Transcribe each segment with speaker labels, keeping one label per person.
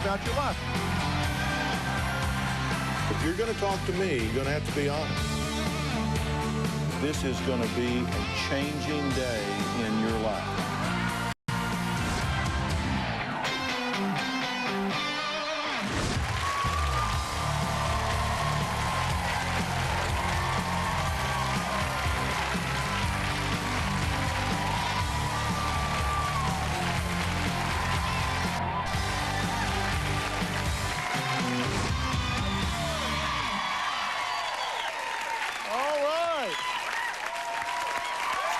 Speaker 1: out your life. If you're going to talk to me, you're going to have to be honest. This is going to be a changing day in your life.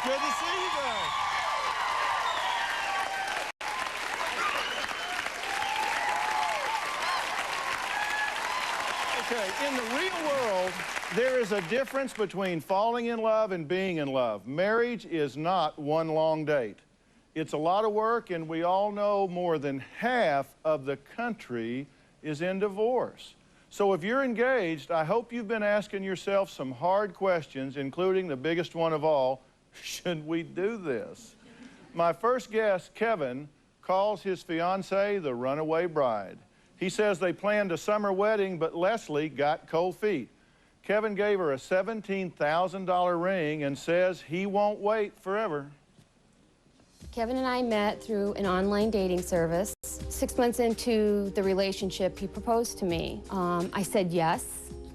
Speaker 1: Good to see you guys. Okay, in the real world, there is a difference between falling in love and being in love. Marriage is not one long date. It's a lot of work, and we all know more than half of the country is in divorce. So if you're engaged, I hope you've been asking yourself some hard questions, including the biggest one of all, should we do this? My first guest, Kevin, calls his fiancée the runaway bride. He says they planned a summer wedding, but Leslie got cold feet. Kevin gave her a $17,000 ring and says he won't wait forever.
Speaker 2: Kevin and I met through an online dating service. 6 months into the relationship, he proposed to me. I said yes.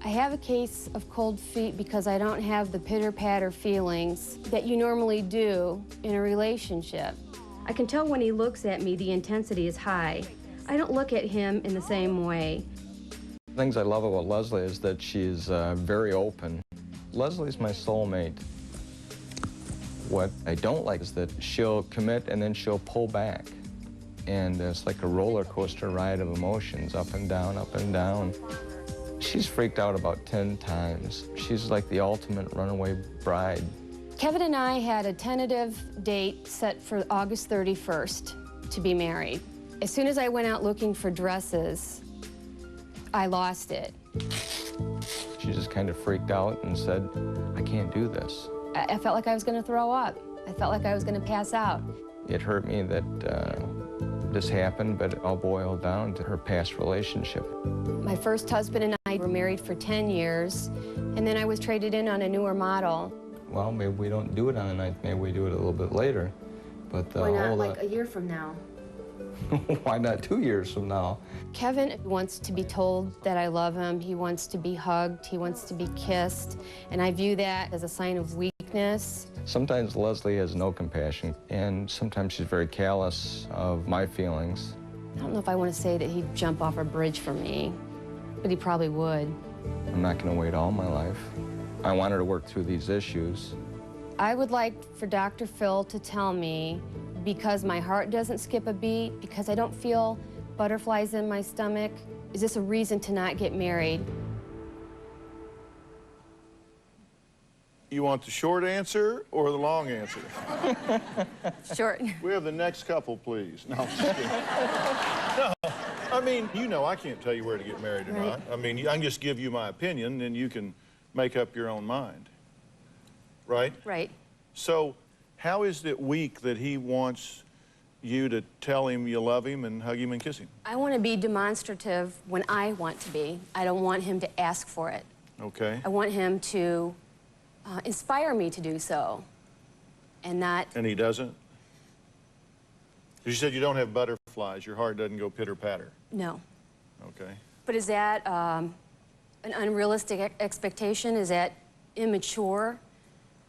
Speaker 2: I have a case of cold feet because I don't have the pitter-patter feelings that you normally do in a relationship. I can tell when he looks at me, the intensity is high. I don't look at him in the same way.
Speaker 3: Things I love about Leslie is that she's very open. Leslie's my soulmate. What I don't like is that she'll commit and then she'll pull back. And it's like a roller coaster ride of emotions, up and down, up and down. She's freaked out about 10 times. She's like the ultimate runaway bride.
Speaker 2: Kevin and I had a tentative date set for August 31st to be married. As soon as I went out looking for dresses, I lost it.
Speaker 3: She just kind of freaked out and said, I can't do this.
Speaker 2: I felt like I was going to throw up. I felt like I was going to pass out.
Speaker 3: It hurt me that this happened, but it all boiled down to her past relationship.
Speaker 2: My first husband and I were married for 10 years, and then I was traded in on a newer model.
Speaker 3: Well, maybe we don't do it on the ninth, maybe we do it a little bit later. But
Speaker 2: why not like a year from now?
Speaker 3: Why not 2 years from now?
Speaker 2: Kevin wants to be told that I love him. He wants to be hugged. He wants to be kissed. And I view that as a sign of weakness.
Speaker 3: Sometimes Leslie has no compassion, and sometimes she's very callous of my feelings.
Speaker 2: I don't know if I want to say that he'd jump off a bridge for me, but he probably would.
Speaker 3: I'm not going to wait all my life. I want her to work through these issues.
Speaker 2: I would like for Dr. Phil to tell me, because my heart doesn't skip a beat, because I don't feel butterflies in my stomach, is this a reason to not get married?
Speaker 1: You want the short answer or the long answer?
Speaker 2: Short.
Speaker 1: We have the next couple, please. No, I'm just kidding. No, I mean, you know I can't tell you where to get married or not. I mean, I can just give you my opinion, and you can make up your own mind. Right?
Speaker 2: Right.
Speaker 1: So, how is it weak that he wants you to tell him you love him and hug him and kiss him?
Speaker 2: I want to be demonstrative when I want to be. I don't want him to ask for it.
Speaker 1: Okay.
Speaker 2: I want him to inspire me to do so, and not...
Speaker 1: And he doesn't? You said you don't have butterflies. Your heart doesn't go pitter-patter.
Speaker 2: No.
Speaker 1: Okay.
Speaker 2: But is that an unrealistic expectation? Is that immature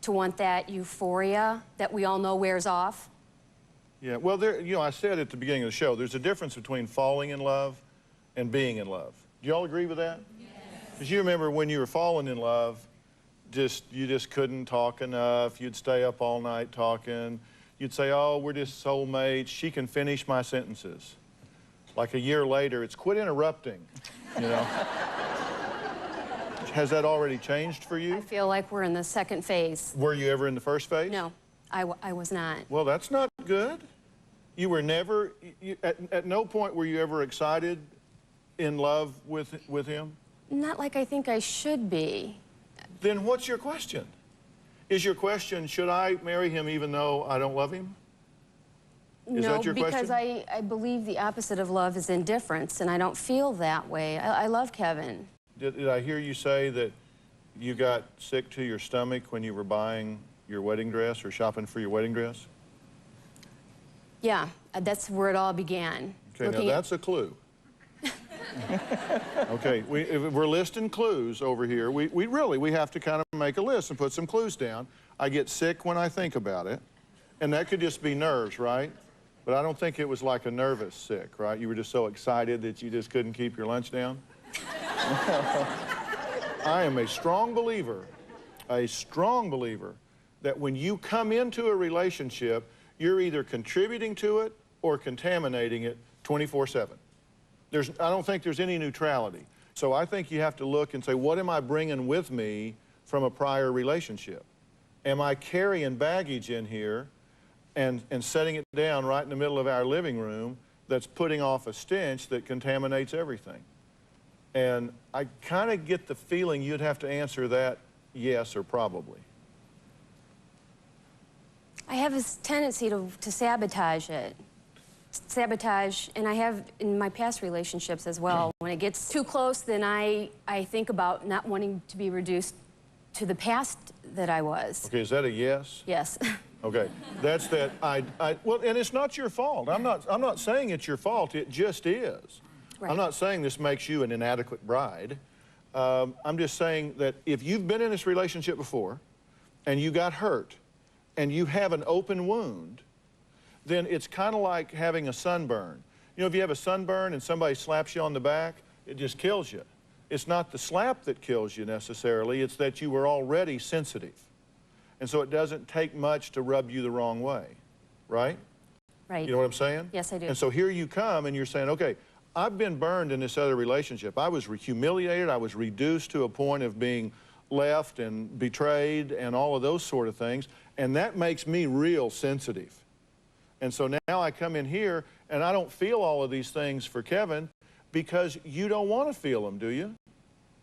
Speaker 2: to want that euphoria that we all know wears off?
Speaker 1: Yeah, well, you know, I said at the beginning of the show, there's a difference between falling in love and being in love. Do you all agree with that? Yes. Because you remember when you were falling in love, you just couldn't talk enough. You'd stay up all night talking. You'd say, oh, we're just soulmates. She can finish my sentences. Like a year later, it's quit interrupting, you know? Has that already changed for you?
Speaker 2: I feel like we're in the second phase.
Speaker 1: Were you ever in the first phase?
Speaker 2: No, I was not.
Speaker 1: Well, that's not good. You were never, at no point were you ever excited, in love with him?
Speaker 2: Not like I think I should be.
Speaker 1: Then what's your question? Is your question, should I marry him even though I don't love him? Is that your question?
Speaker 2: because I believe the opposite of love is indifference, and I don't feel that way. I love Kevin.
Speaker 1: Did I hear you say that you got sick to your stomach when you were buying your wedding dress or shopping for your wedding dress?
Speaker 2: Yeah, that's where it all began.
Speaker 1: Okay, now that's a clue. Okay, if we're listing clues over here. We have to kind of make a list and put some clues down. I get sick when I think about it, and that could just be nerves, right? But I don't think it was like a nervous sick, right? You were just so excited that you just couldn't keep your lunch down. I am a strong believer that when you come into a relationship, you're either contributing to it or contaminating it 24/7. I don't think there's any neutrality. So I think you have to look and say, what am I bringing with me from a prior relationship? Am I carrying baggage in here and setting it down right in the middle of our living room that's putting off a stench that contaminates everything? And I kind of get the feeling you'd have to answer that yes or probably.
Speaker 2: I have this tendency to sabotage it. Sabotage, and I have in my past relationships as well. When it gets too close, then I think about not wanting to be reduced to the past that I was.
Speaker 1: Okay, is that a yes?
Speaker 2: Yes.
Speaker 1: Okay, that's that. Well, and it's not your fault. I'm not saying it's your fault. It just is.
Speaker 2: Right.
Speaker 1: I'm not saying this makes you an inadequate bride. I'm just saying that if you've been in this relationship before, and you got hurt, and you have an open wound, then it's kind of like having a sunburn. You know, if you have a sunburn and somebody slaps you on the back, it just kills you. It's not the slap that kills you necessarily, it's that you were already sensitive. And so it doesn't take much to rub you the wrong way, right?
Speaker 2: Right.
Speaker 1: You know what I'm saying?
Speaker 2: Yes, I do.
Speaker 1: And so here you come and you're saying, okay, I've been burned in this other relationship. I was humiliated, I was reduced to a point of being left and betrayed and all of those sort of things, and that makes me real sensitive. And so now I come in here and I don't feel all of these things for Kevin because you don't want to feel them, do you?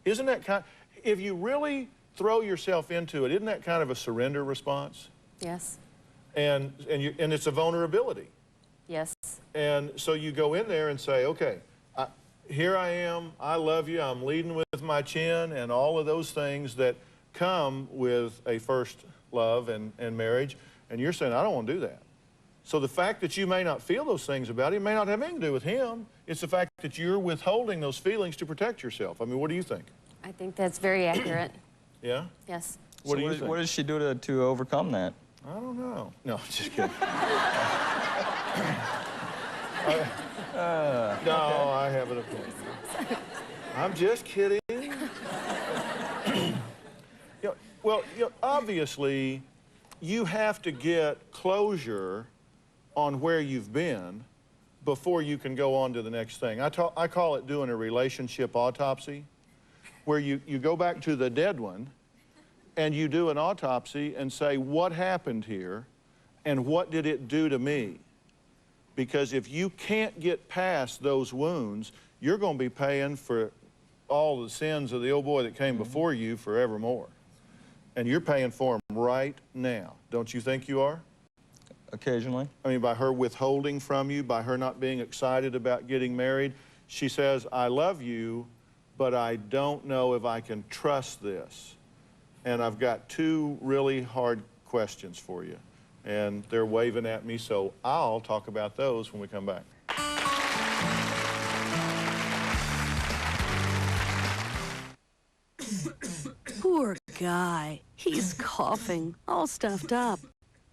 Speaker 1: Isn't that kind, if you really throw yourself into it, isn't that kind of a surrender response?
Speaker 2: Yes.
Speaker 1: And it's a vulnerability.
Speaker 2: Yes.
Speaker 1: And so you go in there and say, okay, here I am, I love you, I'm leading with my chin, and all of those things that come with a first love and marriage, and you're saying, I don't want to do that. So the fact that you may not feel those things about him may not have anything to do with him. It's the fact that you're withholding those feelings to protect yourself. I mean, what do you think?
Speaker 2: I think that's very accurate.
Speaker 1: Yeah?
Speaker 2: Yes.
Speaker 1: What do you think?
Speaker 3: What does she do to overcome that?
Speaker 1: I don't know. No, just kidding. No, I have an opinion. I'm just kidding. Obviously, you have to get closure on where you've been before you can go on to the next thing. I call it doing a relationship autopsy, where you go back to the dead one and you do an autopsy and say, what happened here and what did it do to me? Because if you can't get past those wounds, you're going to be paying for all the sins of the old boy that came before you forevermore. And you're paying for them right now. Don't you think you are?
Speaker 3: Occasionally.
Speaker 1: I mean, by her withholding from you, by her not being excited about getting married, she says, I love you, but I don't know if I can trust this. And I've got two really hard questions for you. And they're waving at me, so I'll talk about those when we come back.
Speaker 4: Poor guy. He's coughing, all stuffed up.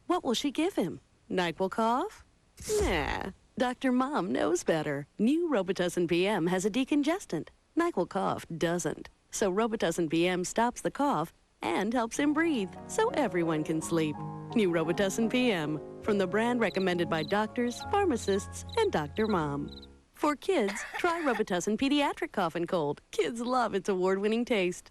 Speaker 4: What will she give him? NyQuil cough? Nah. Dr. Mom knows better. New Robitussin PM has a decongestant. NyQuil cough doesn't. So Robitussin PM stops the cough and helps him breathe so everyone can sleep. New Robitussin PM from the brand recommended by doctors, pharmacists, and Dr. Mom. For kids, try Robitussin Pediatric Cough and Cold. Kids love its award-winning taste.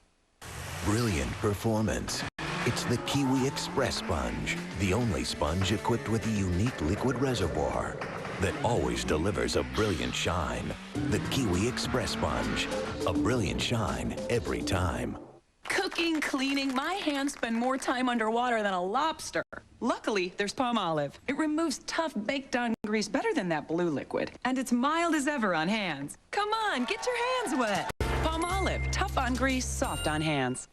Speaker 5: Brilliant performance. It's the Kiwi Express sponge, the only sponge equipped with a unique liquid reservoir that always delivers a brilliant shine. The Kiwi Express sponge, a brilliant shine every time.
Speaker 6: Cookie cooking, cleaning, my hands spend more time underwater than a lobster. Luckily, there's palm olive. It removes tough baked-on grease better than that blue liquid. And it's mild as ever on hands. Come on, get your hands wet. Palm olive, tough on grease, soft on hands.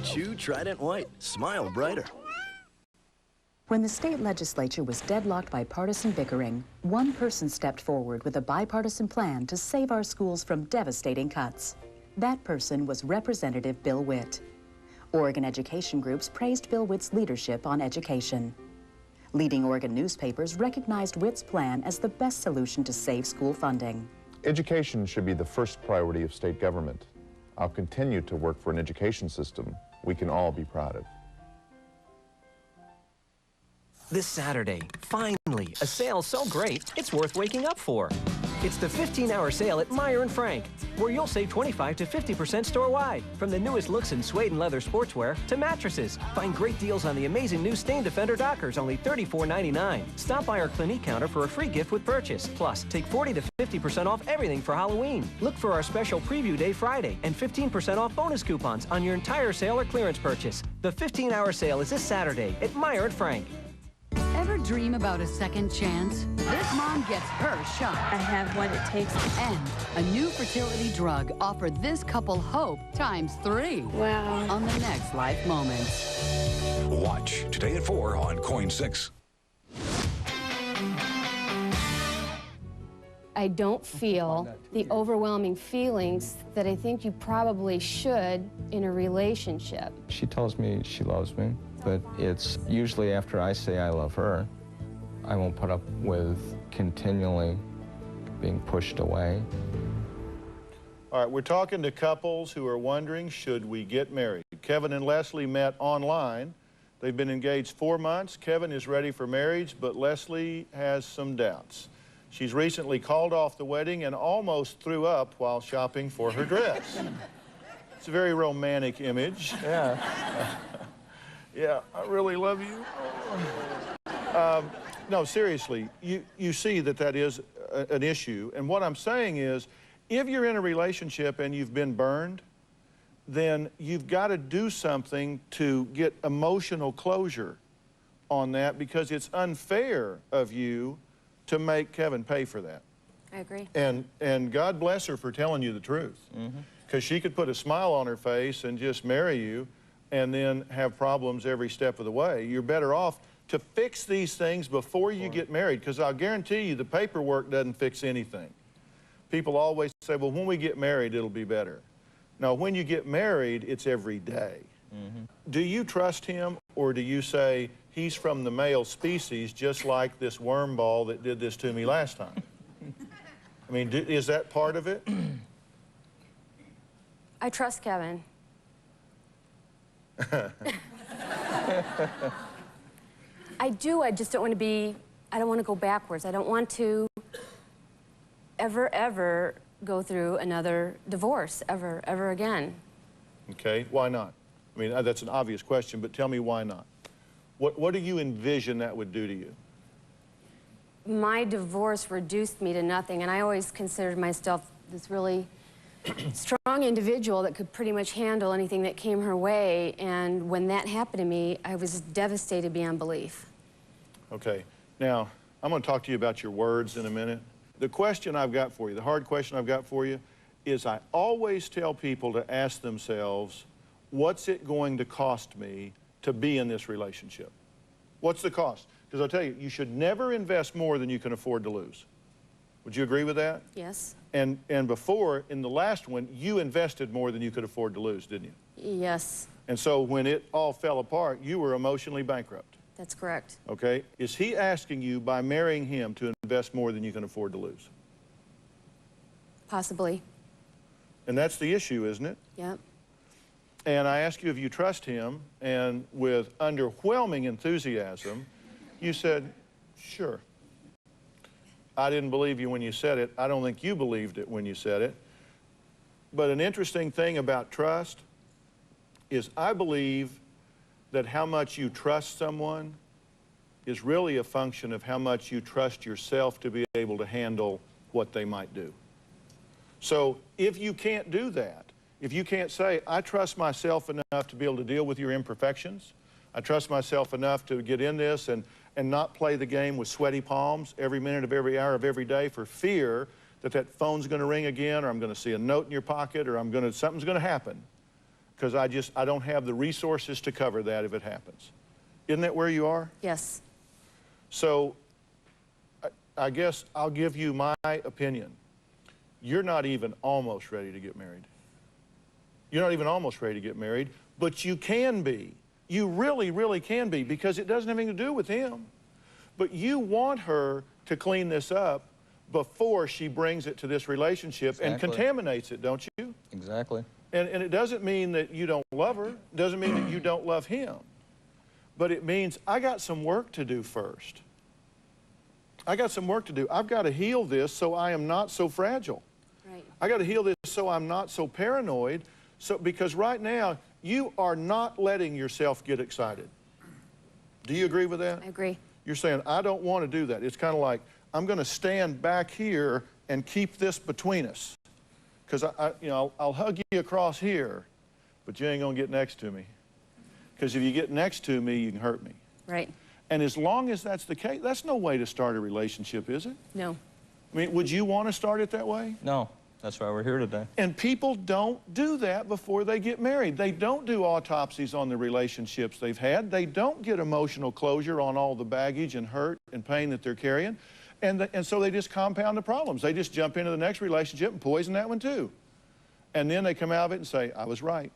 Speaker 7: Chew Trident White. Smile brighter.
Speaker 8: When the state legislature was deadlocked by partisan bickering, one person stepped forward with a bipartisan plan to save our schools from devastating cuts. That person was Representative Bill Witt. Oregon education groups praised Bill Witt's leadership on education. Leading Oregon newspapers recognized Witt's plan as the best solution to save school funding.
Speaker 9: Education should be the first priority of state government. I'll continue to work for an education system we can all be proud of.
Speaker 10: This Saturday, finally, a sale so great, it's worth waking up for. It's the 15-hour sale at Meyer & Frank, where you'll save 25 to 50% store-wide. From the newest looks in suede and leather sportswear to mattresses. Find great deals on the amazing new Stain Defender Dockers, only $34.99. Stop by our Clinique counter for a free gift with purchase. Plus, take 40 to 50% off everything for Halloween. Look for our special Preview Day Friday and 15% off bonus coupons on your entire sale or clearance purchase. The 15-hour sale is this Saturday at Meyer & Frank.
Speaker 11: Ever dream about a second chance? This mom gets her shot. I have what it takes. And a new fertility drug offered this couple hope ×3. Wow. On the next Life Moments.
Speaker 12: Watch today at 4 on KOIN 6.
Speaker 2: I don't feel the overwhelming feelings that I think you probably should in a relationship.
Speaker 3: She tells me she loves me, but it's usually after I say I love her. I won't put up with continually being pushed away.
Speaker 1: All right, we're talking to couples who are wondering, should we get married? Kevin and Leslie met online. They've been engaged 4 months. Kevin is ready for marriage, but Leslie has some doubts. She's recently called off the wedding and almost threw up while shopping for her dress. It's a very romantic image.
Speaker 3: Yeah.
Speaker 1: Yeah, I really love you. No, seriously, you see that is an issue. And what I'm saying is, if you're in a relationship and you've been burned, then you've got to do something to get emotional closure on that, because it's unfair of you to make Kevin pay for that.
Speaker 2: I agree.
Speaker 1: And God bless her for telling you the truth. Because she could put a smile on her face and just marry you and then have problems every step of the way. You're better off to fix these things before you get married, because I'll guarantee you the paperwork doesn't fix anything. People always say, well, when we get married, it'll be better. No, when you get married, it's every day. Do you trust him, or do you say, he's from the male species, just like this worm ball that did this to me last time? I mean, is that part of it?
Speaker 2: I trust Kevin. I do. I just don't want to be, I don't want to go backwards. I don't want to ever go through another divorce, ever again.
Speaker 1: Okay, why not? I mean, that's an obvious question, but tell me why not. What do you envision that would do to you?
Speaker 2: My divorce reduced me to nothing, and I always considered myself this really strong individual that could pretty much handle anything that came her way, and when that happened to me, I was devastated beyond belief.
Speaker 1: Okay, now, I'm going to talk to you about your words in a minute. The question I've got for you, the hard question I've got for you, is I always tell people to ask themselves, what's it going to cost me to be in this relationship? What's the cost? Because I'll tell you, you should never invest more than you can afford to lose. Would you agree with that?
Speaker 2: Yes.
Speaker 1: And before, in the last one, you invested more than you could afford to lose, didn't you?
Speaker 2: Yes.
Speaker 1: And so when it all fell apart, you were emotionally bankrupt.
Speaker 2: That's correct.
Speaker 1: Okay? Is he asking you, by marrying him, to invest more than you can afford to lose?
Speaker 2: Possibly.
Speaker 1: And that's the issue, isn't it?
Speaker 2: Yep.
Speaker 1: And I asked you if you trust him, and with underwhelming enthusiasm, you said, sure. I didn't believe you when you said it. I don't think you believed it when you said it. But an interesting thing about trust is I believe that how much you trust someone is really a function of how much you trust yourself to be able to handle what they might do. So if you can't do that, if you can't say, I trust myself enough to be able to deal with your imperfections, I trust myself enough to get in this and not play the game with sweaty palms every minute of every hour of every day for fear that that phone's going to ring again, or I'm going to see a note in your pocket, or something's going to happen, because I don't have the resources to cover that if it happens. Isn't that where you are?
Speaker 2: Yes.
Speaker 1: So I guess I'll give you my opinion. You're not even almost ready to get married. You're not even almost ready to get married, but you can be. You really, really can be, because it doesn't have anything to do with him. But you want her to clean this up before she brings it to this relationship and contaminates it, don't you?
Speaker 3: Exactly.
Speaker 1: And it doesn't mean that you don't love her. It doesn't mean that you don't love him. But it means I got some work to do first. I got some work to do. I've got to heal this so I am not so fragile.
Speaker 2: Right.
Speaker 1: I got to heal this so I'm not so paranoid. Because right now, you are not letting yourself get excited. Do you agree with that?
Speaker 2: I agree.
Speaker 1: You're saying, I don't want to do that. It's kind of like, I'm going to stand back here and keep this between us. Because I'll hug you across here, but you ain't going to get next to me. Because if you get next to me, you can hurt me.
Speaker 2: Right.
Speaker 1: And as long as that's the case, that's no way to start a relationship, is it?
Speaker 2: No.
Speaker 1: I mean, would you want to start it that way?
Speaker 3: No. That's why we're here today.
Speaker 1: And people don't do that before they get married. They don't do autopsies on the relationships they've had. They don't get emotional closure on all the baggage and hurt and pain that they're carrying. And so they just compound the problems. They just jump into the next relationship and poison that one too. And then they come out of it and say, I was right.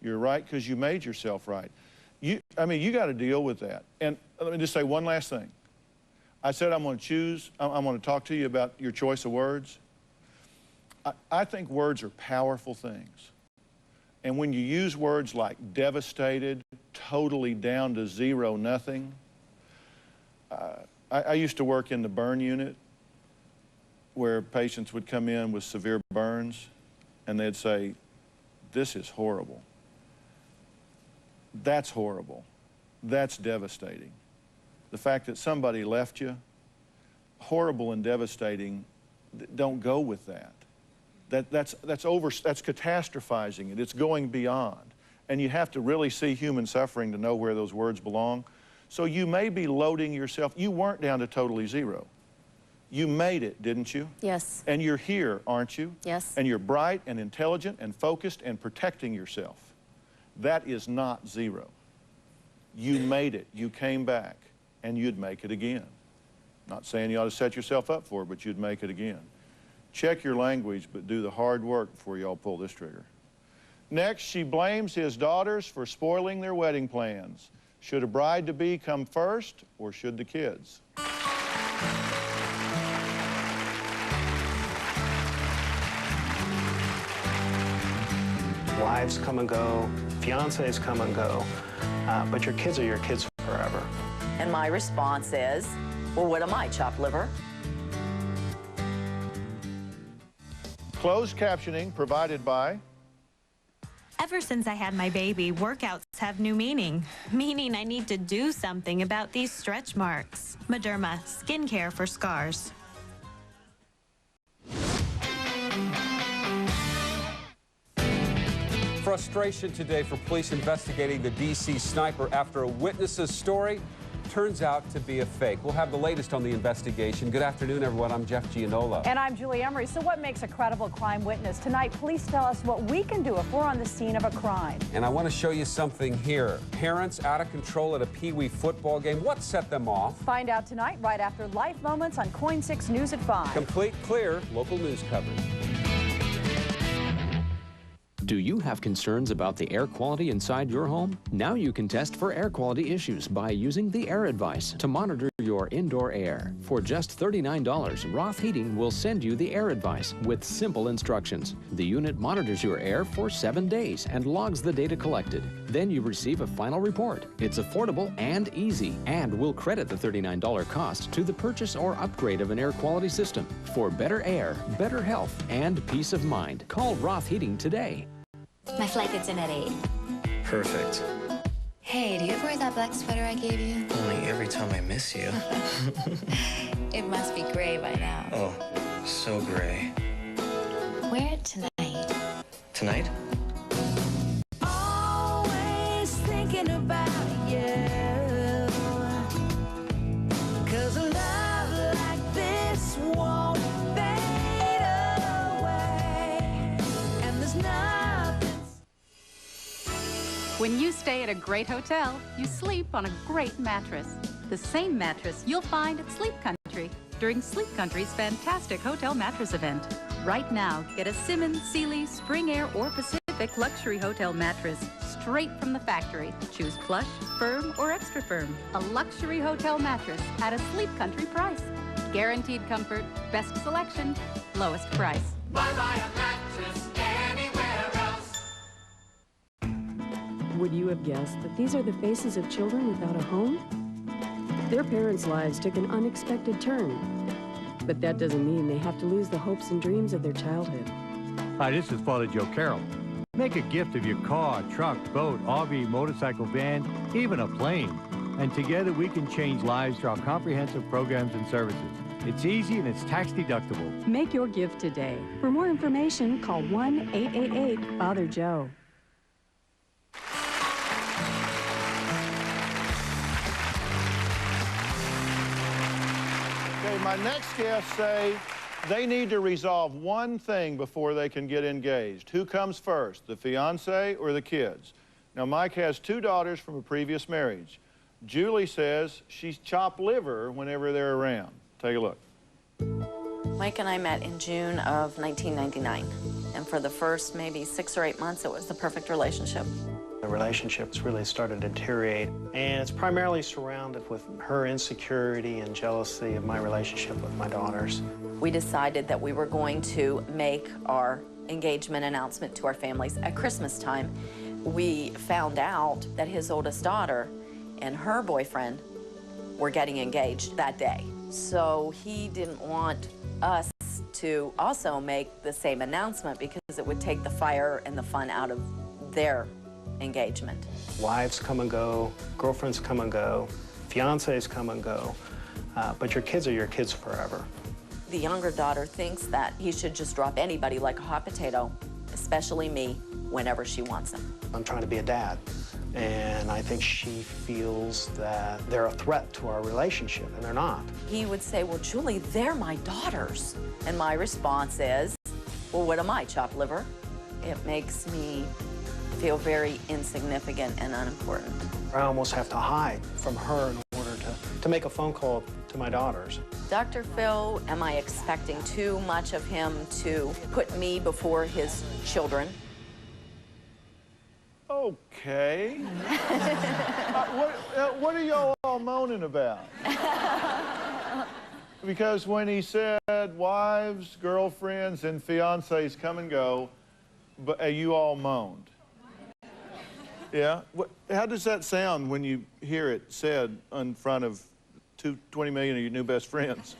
Speaker 1: You're right because you made yourself right. You got to deal with that. And let me just say one last thing. I said I'm going to talk to you about your choice of words. I think words are powerful things. And when you use words like devastated, totally down to zero, nothing. I used to work in the burn unit where patients would come in with severe burns and they'd say, this is horrible. That's horrible. That's devastating. The fact that somebody left you, horrible and devastating, don't go with that. That's catastrophizing it. It's going beyond. And you have to really see human suffering to know where those words belong. So you may be loading yourself. You weren't down to totally zero. You made it, didn't you?
Speaker 2: Yes.
Speaker 1: And you're here, aren't you?
Speaker 2: Yes.
Speaker 1: And you're bright and intelligent and focused and protecting yourself. That is not zero. You made it. You came back. And you'd make it again. Not saying you ought to set yourself up for it, but you'd make it again. Check your language, but do the hard work before y'all pull this trigger. Next, she blames his daughters for spoiling their wedding plans. Should a bride-to-be come first, or should the kids?
Speaker 13: Wives come and go, fiancés come and go, but your kids are your kids forever.
Speaker 14: And my response is, well, what am I, chopped liver?
Speaker 1: Closed captioning provided by...
Speaker 15: Ever since I had my baby, workouts have new meaning. Meaning I need to do something about these stretch marks. Mederma, skincare for scars.
Speaker 16: Frustration today for police investigating the D.C. sniper after a witness's story turns out to be a fake. We'll have the latest on the investigation. Good afternoon, everyone. I'm Jeff Gianola.
Speaker 17: And I'm Julie Emery. So what makes a credible crime witness? Tonight, police tell us what we can do if we're on the scene of a crime.
Speaker 16: And I want to show you something here. Parents out of control at a Pee Wee football game. What set them off?
Speaker 17: Find out tonight, right after Life Moments on KOIN 6 News at 5.
Speaker 16: Complete, clear, local news coverage.
Speaker 18: Do you have concerns about the air quality inside your home? Now you can test for air quality issues by using the Air Advice to monitor your indoor air. For just $39, Roth Heating will send you the air advice with simple instructions. The unit monitors your air for 7 days and logs the data collected. Then you receive a final report. It's affordable and easy, and will credit the $39 cost to the purchase or upgrade of an air quality system. For better air, better health, and peace of mind, call Roth Heating today.
Speaker 19: My flight gets in at 8.
Speaker 20: Perfect.
Speaker 19: Hey, do you ever wear that black sweater I gave you?
Speaker 20: Only every time I miss you.
Speaker 19: It must be gray by now.
Speaker 20: Oh, so gray.
Speaker 19: Wear it tonight.
Speaker 20: Tonight?
Speaker 21: Always thinking about you. 'Cause a love like this won't fade away. And there's nothing.
Speaker 22: When you stay at a great hotel, you sleep on a great mattress. The same mattress you'll find at Sleep Country during Sleep Country's fantastic hotel mattress event. Right now, get a Simmons, Sealy, Spring Air, or Pacific luxury hotel mattress straight from the factory. Choose plush, firm, or extra firm. A luxury hotel mattress at a Sleep Country price. Guaranteed comfort, best selection, lowest price.
Speaker 21: Why buy a mattress anywhere else?
Speaker 23: Would you have guessed that these are the faces of children without a home? Their parents' lives took an unexpected turn. But that doesn't mean they have to lose the hopes and dreams of their childhood.
Speaker 24: Hi, this is Father Joe Carroll. Make a gift of your car, truck, boat, RV, motorcycle, van, even a plane. And together we can change lives through our comprehensive programs and services. It's easy and it's tax deductible.
Speaker 23: Make your gift today. For more information, call 1-888-FATHER-JOE.
Speaker 1: Okay, my next guests say they need to resolve one thing before they can get engaged. Who comes first, the fiance or the kids? Now, Mike has 2 daughters from a previous marriage. Julie says she's chopped liver whenever they're around. Take a look.
Speaker 14: Mike and I met in June of 1999, and for the first maybe 6 or 8 months, it was the perfect relationship.
Speaker 13: The relationship's really started to deteriorate, and it's primarily surrounded with her insecurity and jealousy of my relationship with my daughters.
Speaker 14: We decided that we were going to make our engagement announcement to our families at Christmas time. We found out that his oldest daughter and her boyfriend were getting engaged that day. So he didn't want us to also make the same announcement because it would take the fire and the fun out of their engagement.
Speaker 13: Wives come and go, girlfriends come and go, fiancés come and go, but your kids are your kids forever.
Speaker 14: The younger daughter thinks that he should just drop anybody like a hot potato, especially me, whenever she wants him.
Speaker 13: I'm trying to be a dad, and I think she feels that they're a threat to our relationship, and they're not.
Speaker 14: He would say, well, Julie, they're my daughters. And my response is, well, what am I, chopped liver? It makes me feel very insignificant and unimportant.
Speaker 13: I almost have to hide from her in order to make a phone call to my daughters.
Speaker 14: Dr. Phil, am I expecting too much of him to put me before his children?
Speaker 1: Okay. What are y'all all moaning about? Because when he said wives, girlfriends, and fiancés come and go, but you all moaned. Yeah? How does that sound when you hear it said in front of 20 million of your new best friends?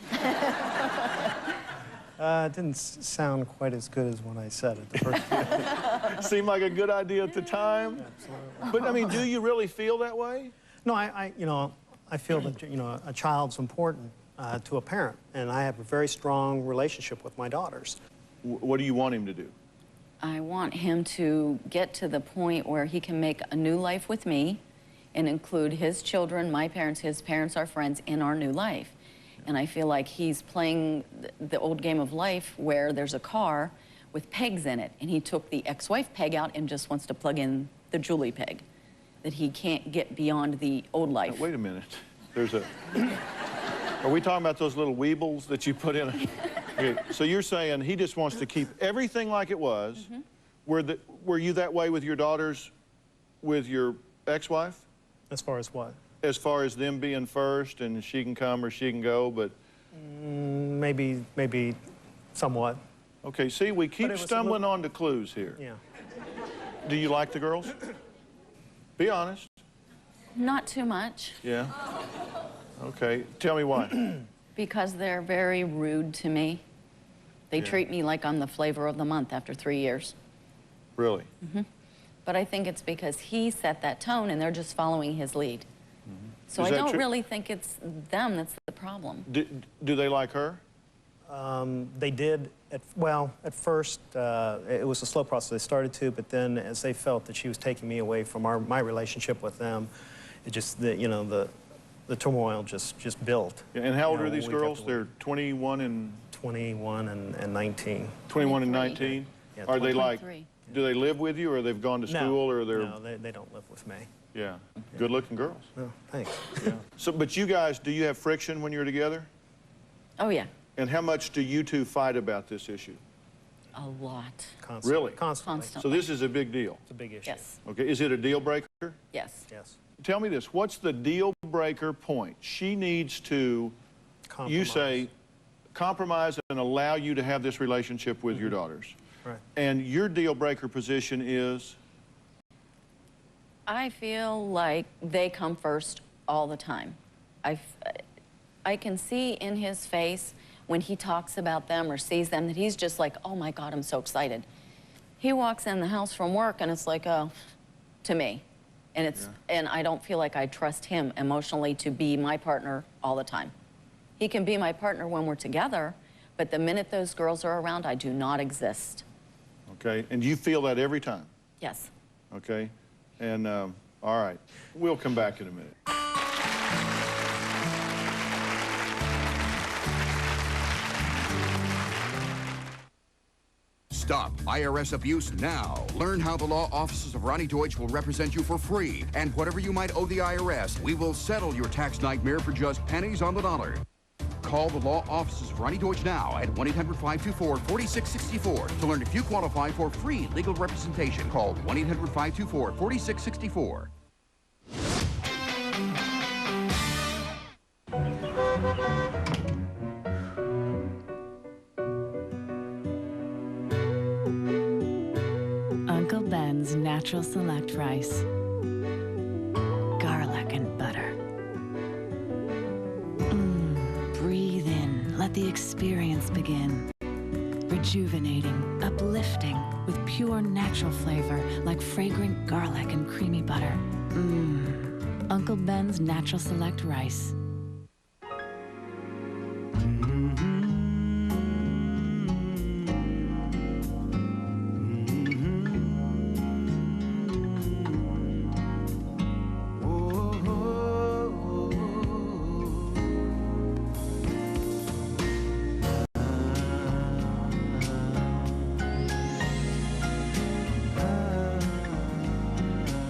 Speaker 13: It didn't sound quite as good as when I said it the first time.
Speaker 1: Seemed like a good idea at the time?
Speaker 13: Absolutely.
Speaker 1: But, I mean, do you really feel that way?
Speaker 13: No, I feel that, a child's important to a parent, and I have a very strong relationship with my daughters.
Speaker 1: What do you want him to do?
Speaker 14: I want him to get to the point where he can make a new life with me and include his children, my parents, his parents, our friends, in our new life. And I feel like he's playing the old game of life where there's a car with pegs in it, and he took the ex-wife peg out and just wants to plug in the Julie peg, that he can't get beyond the old life.
Speaker 1: Now, wait a minute. Are we talking about those little weebles that you put in? Okay, so you're saying he just wants to keep everything like it was. Mm-hmm. Were you that way with your daughters, with your ex-wife?
Speaker 13: As far as what?
Speaker 1: As far as them being first and she can come or she can go, but...
Speaker 13: Maybe somewhat.
Speaker 1: Okay, see, we keep stumbling onto clues here.
Speaker 13: Yeah.
Speaker 1: Do you like the girls? Be honest.
Speaker 14: Not too much.
Speaker 1: Yeah? Okay, tell me why.
Speaker 14: Because they're very rude to me. They treat me like I'm the flavor of the month after 3 years.
Speaker 1: Really?
Speaker 14: But I think it's because he set that tone and they're just following his lead. So I don't really think it's them that's the problem.
Speaker 1: Do they like her?
Speaker 13: They did, at first, it was a slow process. They started to, but then as they felt that she was taking me away from my relationship with them, it just, the turmoil just built.
Speaker 1: Yeah, and how old are these girls? They're 21 and...
Speaker 13: 21 and 19.
Speaker 1: 21 and 19?
Speaker 13: Yeah,
Speaker 1: are they like,
Speaker 14: 23.
Speaker 1: do they live with you or they've gone to school or they're...
Speaker 13: No, they don't live with me.
Speaker 1: Yeah, good looking girls.
Speaker 13: Oh, thanks.
Speaker 1: Yeah. So, but you guys, do you have friction when you're together?
Speaker 14: Oh, yeah.
Speaker 1: And how much do you two fight about this issue?
Speaker 14: A lot.
Speaker 13: Constantly.
Speaker 1: Really?
Speaker 13: Constantly.
Speaker 1: So this is a big deal?
Speaker 13: It's a big issue.
Speaker 14: Yes.
Speaker 1: Okay, is it a deal breaker?
Speaker 14: Yes.
Speaker 13: Yes.
Speaker 1: Tell me this, what's the deal breaker point? She needs to, you say, compromise and allow you to have this relationship with your daughters.
Speaker 13: Right.
Speaker 1: And your deal breaker position is?
Speaker 14: I feel like they come first all the time. I can see in his face when he talks about them or sees them that he's just like, oh my God, I'm so excited. He walks in the house from work and it's like, oh, to me. And and I don't feel like I trust him emotionally to be my partner all the time. He can be my partner when we're together, but the minute those girls are around, I do not exist.
Speaker 1: Okay, and you feel that every time?
Speaker 14: Yes.
Speaker 1: Okay, and all right, we'll come back in a minute.
Speaker 4: Stop IRS abuse now. Learn how the law offices of Ronnie Deutsch will represent you for free. And whatever you might owe the IRS, we will settle your tax nightmare for just pennies on the dollar. Call the law offices of Ronnie Deutsch now at 1-800-524-4664 to learn if you qualify for free legal representation. Call 1-800-524-4664.
Speaker 5: Uncle Ben's Natural Select Rice. Garlic and butter. Breathe in, let the experience begin. Rejuvenating, uplifting, with pure natural flavor like fragrant garlic and creamy butter. Uncle Ben's Natural Select Rice.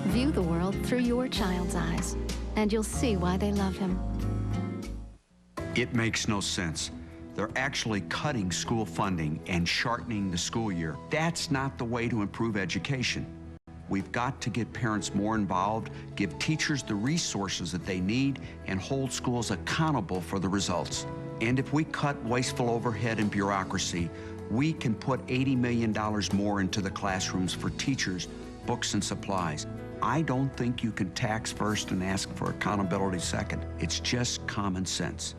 Speaker 6: View the world through your child's eyes, and you'll see why they love him.
Speaker 7: It makes no sense. They're actually cutting school funding and shortening the school year. That's not the way to improve education. We've got to get parents more involved, give teachers the resources that they need, and hold schools accountable for the results. And if we cut wasteful overhead and bureaucracy, we can put $80 million more into the classrooms for teachers, books, and supplies. I don't think you can tax first and ask for accountability second. It's just common sense.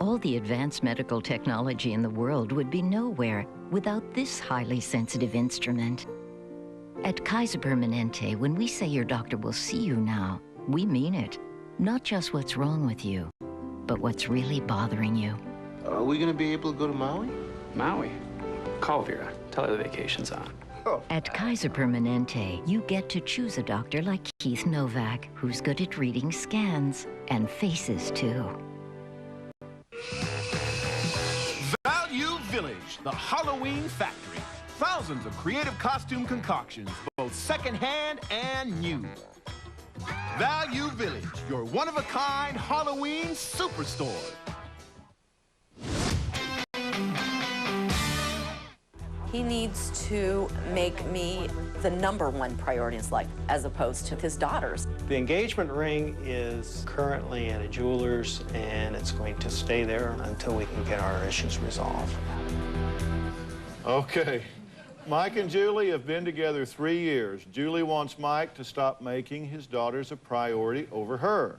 Speaker 25: All the advanced medical technology in the world would be nowhere without this highly sensitive instrument. At Kaiser Permanente, when we say your doctor will see you now, we mean it. Not just what's wrong with you, but what's really bothering you.
Speaker 26: Are we going to be able to go to Maui?
Speaker 27: Maui? Call Vera. Tell her the vacation's on.
Speaker 25: At Kaiser Permanente, you get to choose a doctor like Keith Novak, who's good at reading scans and faces, too.
Speaker 28: Value Village, the Halloween factory. Thousands of creative costume concoctions, both secondhand and new. Value Village, your one-of-a-kind Halloween superstore.
Speaker 14: He needs to make me the #1 priority in his life, as opposed to his daughters.
Speaker 13: The engagement ring is currently at a jeweler's, and it's going to stay there until we can get our issues resolved.
Speaker 1: Okay. Mike and Julie have been together 3 years. Julie wants Mike to stop making his daughters a priority over her.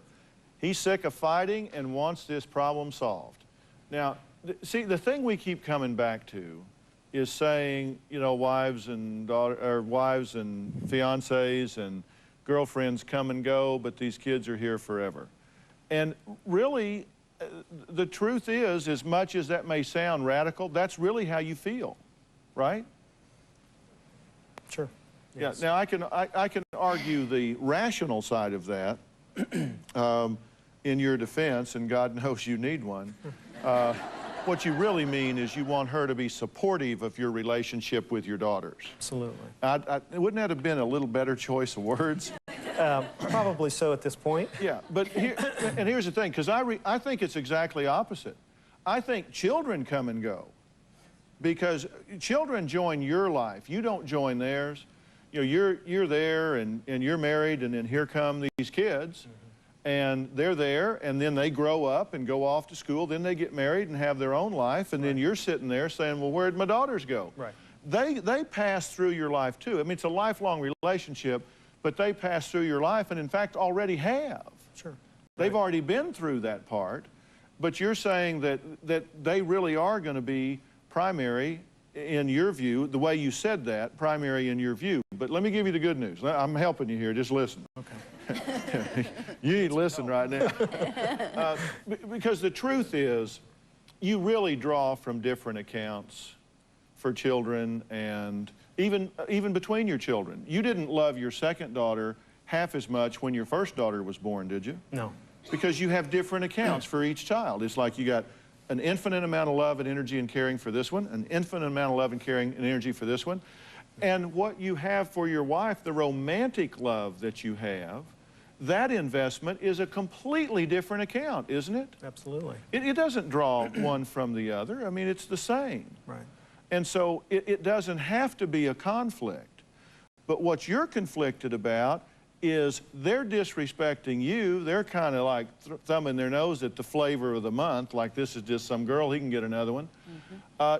Speaker 1: He's sick of fighting and wants this problem solved. Now, see, the thing we keep coming back to is saying, you know, wives and fiancés and girlfriends come and go, but these kids are here forever. And really, the truth is, as much as that may sound radical, that's really how you feel, right?
Speaker 13: Sure.
Speaker 1: Yes. Yeah. Now I can argue the rational side of that in your defense, and God knows you need one. What you really mean is you want her to be supportive of your relationship with your daughters.
Speaker 13: Absolutely.
Speaker 1: Wouldn't that have been a little better choice of words?
Speaker 13: Probably so at this point.
Speaker 1: Yeah, but here's the thing, because I think it's exactly opposite. I think children come and go because children join your life. You don't join theirs. You know, you're there and you're married, and then here come these kids. And they're there, and then they grow up and go off to school, then they get married and have their own life, and then you're sitting there saying, well, where'd my daughters go?
Speaker 13: Right.
Speaker 1: They pass through your life too. I mean, it's a lifelong relationship, but they pass through your life, and in fact already have.
Speaker 13: Sure.
Speaker 1: They've already been through that part, but you're saying that they really are going to be primary in your view, the way you said that, primary in your view. But let me give you the good news. I'm helping you here, just listen.
Speaker 13: Okay.
Speaker 1: You need to listen right now. Because the truth is, you really draw from different accounts for children, and even between your children. You didn't love your second daughter half as much when your first daughter was born, did you?
Speaker 13: No.
Speaker 1: Because you have different accounts for each child. It's like you got an infinite amount of love and energy and caring for this one, an infinite amount of love and caring and energy for this one. And what you have for your wife, the romantic love that you have, that investment is a completely different account, isn't it?
Speaker 13: Absolutely.
Speaker 1: It doesn't draw one from the other. I mean, it's the same.
Speaker 13: Right.
Speaker 1: And so it doesn't have to be a conflict. But what you're conflicted about is they're disrespecting you. They're kind of like thumbing their nose at the flavor of the month, like this is just some girl, he can get another one.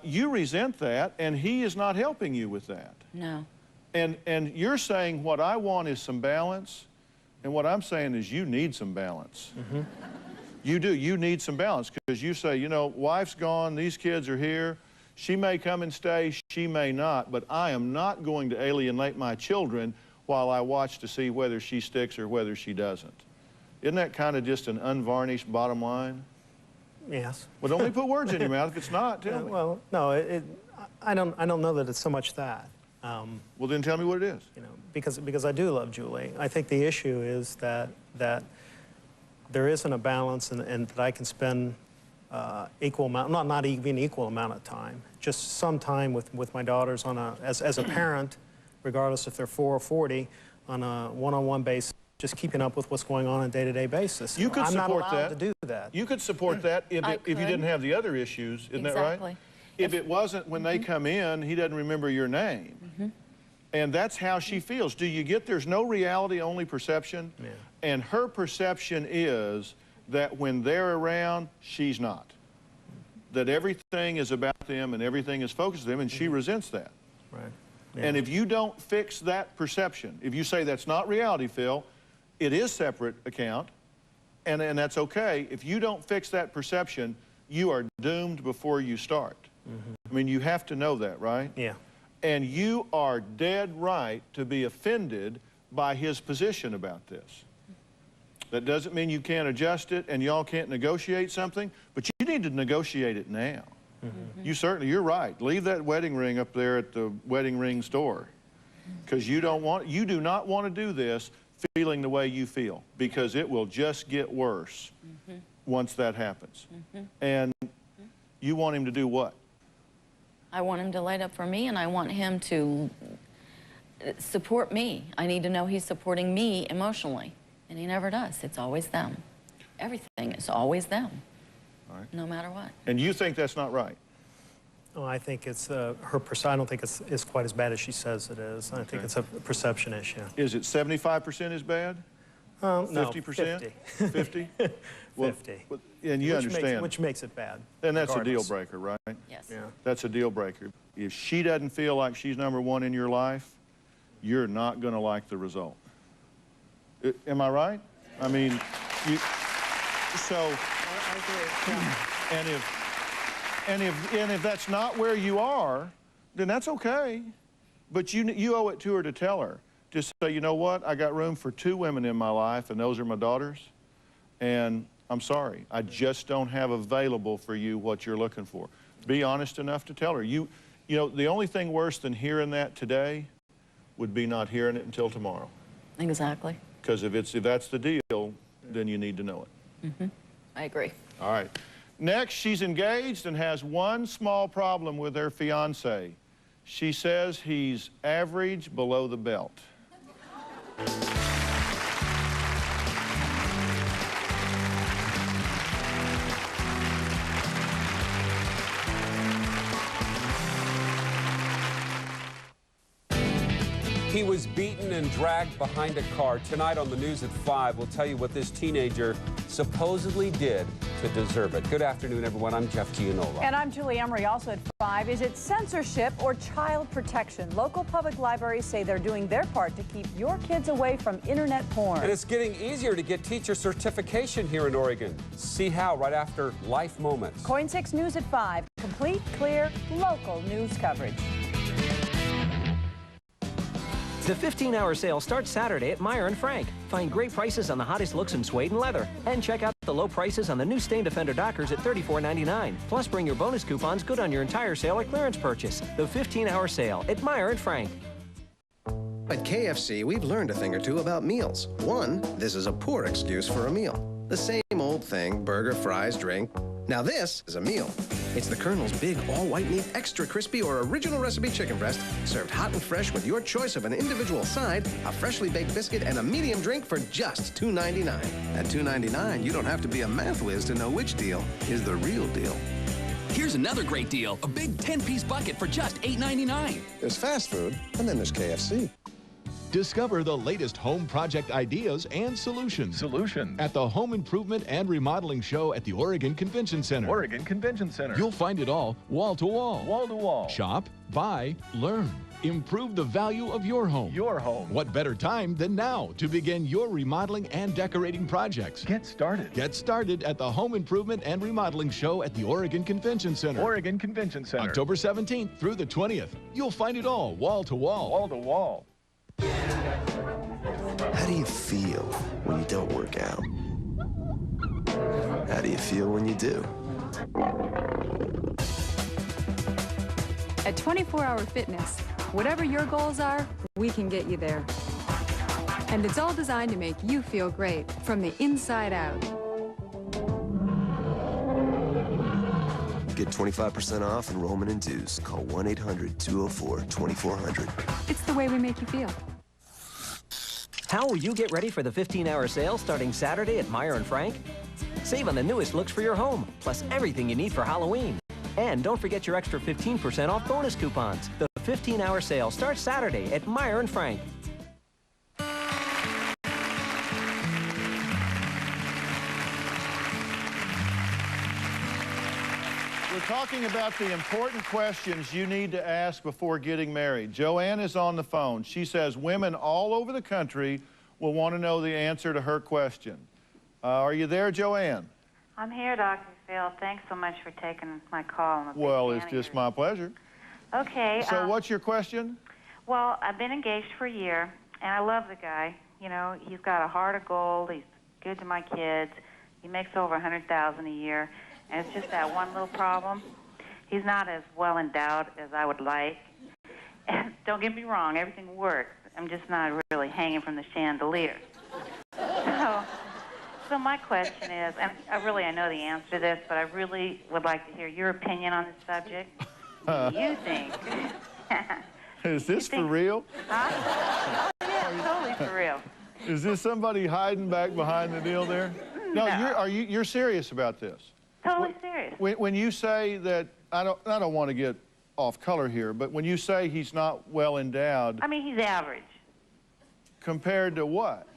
Speaker 1: You resent that, and he is not helping you with that.
Speaker 14: No.
Speaker 1: And you're saying what I want is some balance, and what I'm saying is you need some balance. You do. You need some balance, because you say, you know, wife's gone, these kids are here. She may come and stay, she may not, but I am not going to alienate my children while I watch to see whether she sticks or whether she doesn't. Isn't that kind of just an unvarnished bottom line?
Speaker 13: Yes.
Speaker 1: Well, don't let me put words in your mouth if it's not. Tell me.
Speaker 13: Well, no, I don't know that it's so much that.
Speaker 1: Well, then tell me what it is.
Speaker 13: You know, because I do love Julie. I think the issue is that there isn't a balance, and that I can spend equal amount, not even equal amount of time, just some time with my daughters on as a parent, regardless if they're 4 or 40, on a one-on-one basis, just keeping up with what's going on a day-to-day basis.
Speaker 1: You could
Speaker 13: I'm
Speaker 1: support
Speaker 13: not allowed
Speaker 1: that.
Speaker 13: to do that.
Speaker 1: You could support that if you didn't have the other issues, isn't that right?
Speaker 14: Exactly.
Speaker 1: If it wasn't when they come in, he doesn't remember your name. And that's how she feels. Do you get there's no reality, only perception?
Speaker 13: Yeah.
Speaker 1: And her perception is that when they're around, she's not. That everything is about them and everything is focused on them, and she resents that.
Speaker 13: Right.
Speaker 1: Yeah. And if you don't fix that perception, if you say that's not reality, Phil, it is separate account, and that's okay. If you don't fix that perception, you are doomed before you start. I mean, you have to know that, right?
Speaker 13: Yeah.
Speaker 1: And you are dead right to be offended by his position about this. That doesn't mean you can't adjust it and y'all can't negotiate something, but you need to negotiate it now. You're right. Leave that wedding ring up there at the wedding ring store, because you do not want to do this feeling the way you feel, because it will just get worse once that happens. And you want him to do what?
Speaker 14: I want him to light up for me, and I want him to support me. I need to know he's supporting me emotionally, and he never does. It's always them. Everything is always them,
Speaker 1: all right,
Speaker 14: no matter what.
Speaker 1: And you think that's not right?
Speaker 13: Oh, I think it's her I don't think it's quite as bad as she says it is. I think it's a perception issue.
Speaker 1: Is it 75% as bad?
Speaker 13: No,
Speaker 1: 50%? 50? Well,
Speaker 13: 50.
Speaker 1: And you understand.
Speaker 13: Which makes it bad.
Speaker 1: And that's a deal
Speaker 13: regardless.
Speaker 1: breaker, right?
Speaker 14: Yes.
Speaker 13: Yeah.
Speaker 1: That's a deal breaker. If she doesn't feel like she's number one in your life, you're not going to like the result. Am I right? I mean, so,
Speaker 13: I agree. Yeah.
Speaker 1: and if that's not where you are, then that's okay. But you owe it to her to tell her. Just say, you know what, I got room for 2 women in my life, and those are my daughters, and I'm sorry, I just don't have available for you what you're looking for. Be honest enough to tell her. You know, the only thing worse than hearing that today would be not hearing it until tomorrow.
Speaker 14: Exactly.
Speaker 1: Because if that's the deal, then you need to know it.
Speaker 14: Mm-hmm. I agree.
Speaker 1: All right. Next, she's engaged and has one small problem with her fiancé. She says he's average below the belt.
Speaker 16: He was beaten and dragged behind a car. Tonight on the news at 5, we'll tell you what this teenager supposedly did to deserve it. Good afternoon, everyone. I'm Jeff Gianola.
Speaker 17: And I'm Julie Emery, also at 5. Is it censorship or child protection? Local public libraries say they're doing their part to keep your kids away from internet porn.
Speaker 16: And it's getting easier to get teacher certification here in Oregon. See how right after Life Moments.
Speaker 17: KOIN 6 News at 5. Complete, clear, local news coverage.
Speaker 2: The 15-hour sale starts Saturday at Meyer & Frank. Find great prices on the hottest looks in suede and leather. And check out the low prices on the new Stain Defender Dockers at $34.99. Plus, bring your bonus coupons good on your entire sale or clearance purchase. The 15-hour sale at Meyer & Frank.
Speaker 3: At KFC, we've learned a thing or two about meals. One, this is a poor excuse for a meal. The same old thing, burger, fries, drink. Now this is a meal. It's the Colonel's Big All-White Meat Extra Crispy or Original Recipe Chicken Breast, served hot and fresh with your choice of an individual side, a freshly baked biscuit, and a medium drink for just $2.99. At $2.99, you don't have to be a math whiz to know which deal is the real deal.
Speaker 8: Here's another great deal, a big 10-piece bucket for just $8.99.
Speaker 3: There's fast food, and then there's KFC.
Speaker 9: Discover the latest home project ideas and solutions. At the Home Improvement and Remodeling Show at the Oregon Convention Center. You'll find it all wall to wall. Shop, buy, learn. Improve the value of your home. What better time than now to begin your remodeling and decorating projects? Get started at the Home Improvement and Remodeling Show at the Oregon Convention Center. October 17th through the 20th. You'll find it all wall to wall.
Speaker 10: How do you feel when you don't work out? How do you feel when you do?
Speaker 23: At 24-Hour Fitness, whatever your goals are, we can get you there. And it's all designed to make you feel great from the inside out.
Speaker 10: Get 25% off enrollment and dues. Call 1-800-204-2400.
Speaker 23: It's the way we make you feel.
Speaker 2: How will you get ready for the 15-hour sale starting Saturday at Meyer & Frank? Save on the newest looks for your home, plus everything you need for Halloween. And don't forget your extra 15% off bonus coupons. The 15-hour sale starts Saturday at Meyer & Frank.
Speaker 1: We're talking about the important questions you need to ask before getting married. Joanne is on the phone. She says women all over the country will want to know the answer to her question. Are you there, Joanne?
Speaker 11: I'm here, Dr. Phil. Thanks so much for taking my call.
Speaker 1: Well, it's just my pleasure.
Speaker 11: Okay.
Speaker 1: So what's your question?
Speaker 11: Well, I've been engaged for a year, and I love the guy. You know, he's got a heart of gold. He's good to my kids. He makes over $100,000 a year. And it's just that one little problem. He's not as well endowed as I would like. And don't get me wrong, everything works. I'm just not really hanging from the chandelier. So my question is, and I know the answer to this, but I really would like to hear your opinion on this subject. What do you think?
Speaker 1: Is this for real?
Speaker 11: Huh? Oh, yeah, totally for real.
Speaker 1: Is this somebody hiding back behind the deal there? No, you're serious about this?
Speaker 11: Totally serious.
Speaker 1: When you say that I don't want to get off color here, but when you say he's not well endowed,
Speaker 11: I mean, he's average.
Speaker 1: Compared to what?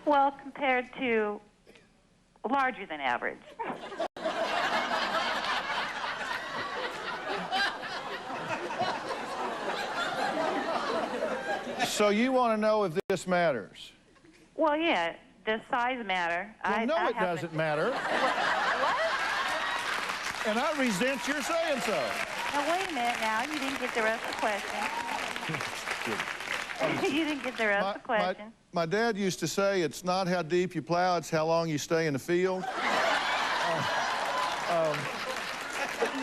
Speaker 11: Well, compared to larger than average.
Speaker 1: So you want to know if this matters?
Speaker 11: Well, yeah. Does size matter?
Speaker 1: Well, no, it doesn't matter.
Speaker 11: What?
Speaker 1: And I resent your saying so.
Speaker 11: Now, wait a minute now. You didn't get the rest of the question. You didn't get the rest of the question.
Speaker 1: My dad used to say, it's not how deep you plow, it's how long you stay in the field.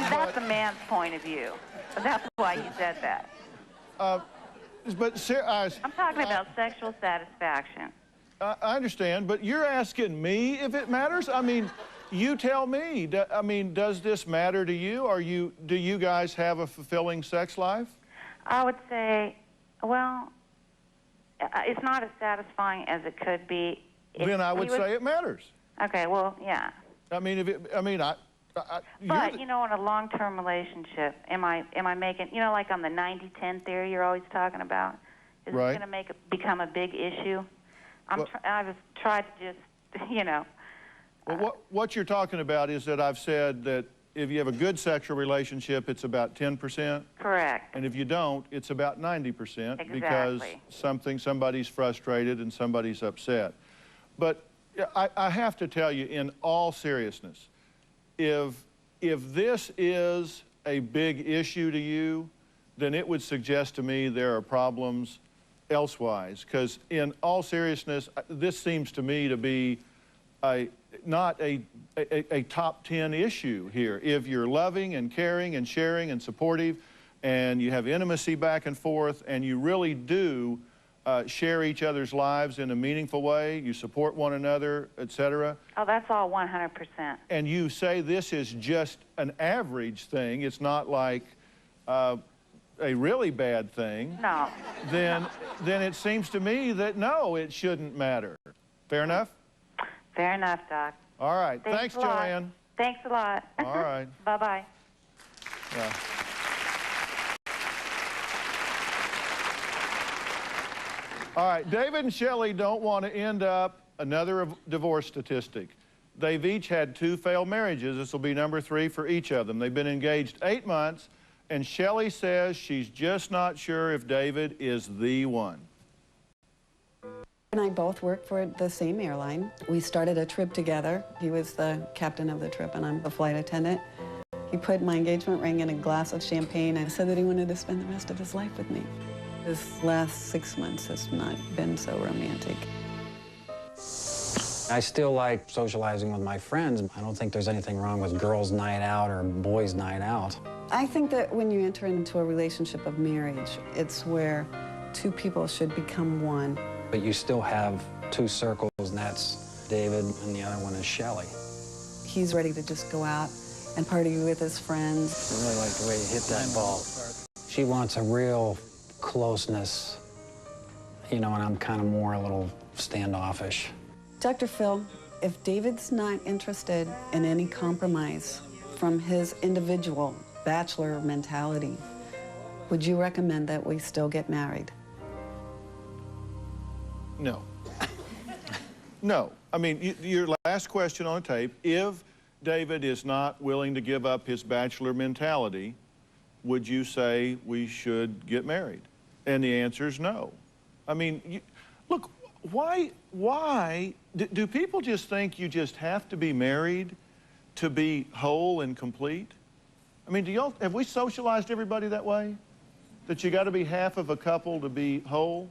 Speaker 11: That's a man's point of view. That's why he said that. I'm talking about sexual satisfaction.
Speaker 1: I understand, but you're asking me if it matters? I mean, you tell me. I mean, does this matter to you? Do you guys have a fulfilling sex life?
Speaker 11: I would say, well, it's not as satisfying as it could be.
Speaker 1: Then I would say it matters.
Speaker 11: Okay, well, yeah.
Speaker 1: I mean,
Speaker 11: But, you know, in a long-term relationship, am I making, you know, like on the 90-10 theory you're always talking about? Is it going to become a big issue? I've tried to just, you know.
Speaker 1: Well, what you're talking about is that I've said that if you have a good sexual relationship, it's about 10%.
Speaker 11: Correct.
Speaker 1: And if you don't, it's about 90%
Speaker 11: Exactly.
Speaker 1: because somebody's frustrated and somebody's upset. But I have to tell you, in all seriousness, if this is a big issue to you, then it would suggest to me there are problems elsewise. Because in all seriousness, this seems to me to be not a top 10 issue here. If you're loving and caring and sharing and supportive and you have intimacy back and forth and you really do share each other's lives in a meaningful way, you support one another, etc.
Speaker 11: Oh, that's all 100%.
Speaker 1: And you say this is just an average thing, it's not like a really bad thing.
Speaker 11: No.
Speaker 1: Then it seems to me that no, it shouldn't matter. Fair enough?
Speaker 11: Fair enough, Doc.
Speaker 1: All right. Thanks, Joanne.
Speaker 11: Thanks a lot.
Speaker 1: All right.
Speaker 11: Bye-bye.
Speaker 1: Yeah. All right, David and Shelly don't want to end up another divorce statistic. They've each had 2 failed marriages. This will be number 3 for each of them. They've been engaged 8 months, and Shelly says she's just not sure if David is the one.
Speaker 12: And I both work for the same airline. We started a trip together. He was the captain of the trip, and I'm the flight attendant. He put my engagement ring in a glass of champagne and said that he wanted to spend the rest of his life with me. This last 6 months has not been so romantic.
Speaker 15: I still like socializing with my friends. I don't think there's anything wrong with girls' night out or boys' night out.
Speaker 12: I think that when you enter into a relationship of marriage, it's where 2 people should become one.
Speaker 15: But you still have 2 circles, and that's David, and the other one is Shelly.
Speaker 12: He's ready to just go out and party with his friends.
Speaker 15: I really like the way you hit that ball. She wants a real closeness, you know, and I'm kind of more a little standoffish.
Speaker 12: Dr. Phil, if David's not interested in any compromise from his individual bachelor mentality, would you recommend that we still get married?
Speaker 1: No. No. I mean, your last question on tape, if David is not willing to give up his bachelor mentality, would you say we should get married? And the answer is no. I mean, look, why do people just think you just have to be married to be whole and complete? I mean, have we socialized everybody that way? That you got to be half of a couple to be whole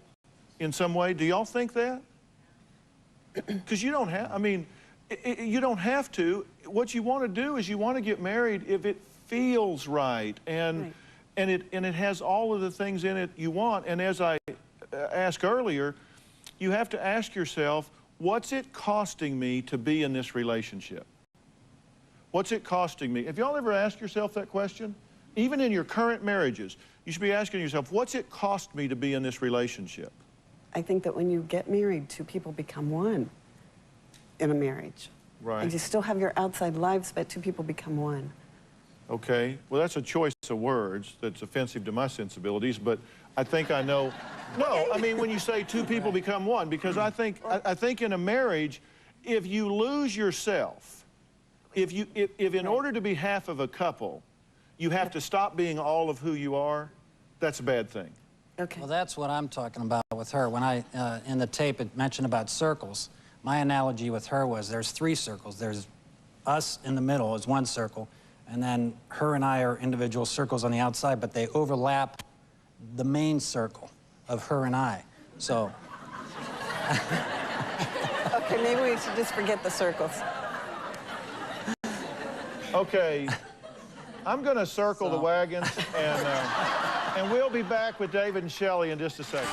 Speaker 1: in some way? Do y'all think that? Because you don't have, I mean, you don't have to. What you want to do is you want to get married if it feels right and it has all of the things in it you want. And as I asked earlier, you have to ask yourself, what's it costing me to be in this relationship? What's it costing me? Have y'all ever asked yourself that question? Even in your current marriages, you should be asking yourself, what's it cost me to be in this relationship?
Speaker 12: I think that when you get married, 2 people become one in a marriage.
Speaker 1: Right.
Speaker 12: And you still have your outside lives, but two people become one.
Speaker 1: Okay. Well, that's a choice of words that's offensive to my sensibilities, but I think I know. No, I mean, when you say two people become one, because I think in a marriage, if you lose yourself, if in order to be half of a couple, you have to stop being all of who you are, that's a bad thing.
Speaker 12: Okay.
Speaker 15: Well, that's what I'm talking about with her. When I, in the tape, it mentioned about circles. My analogy with her was there's 3 circles. There's us in the middle is one circle, and then her and I are individual circles on the outside, but they overlap the main circle of her and I. So.
Speaker 12: Okay, maybe we should just forget the circles.
Speaker 1: Okay, I'm going to circle the wagons, and we'll be back with David and Shelly in just a second.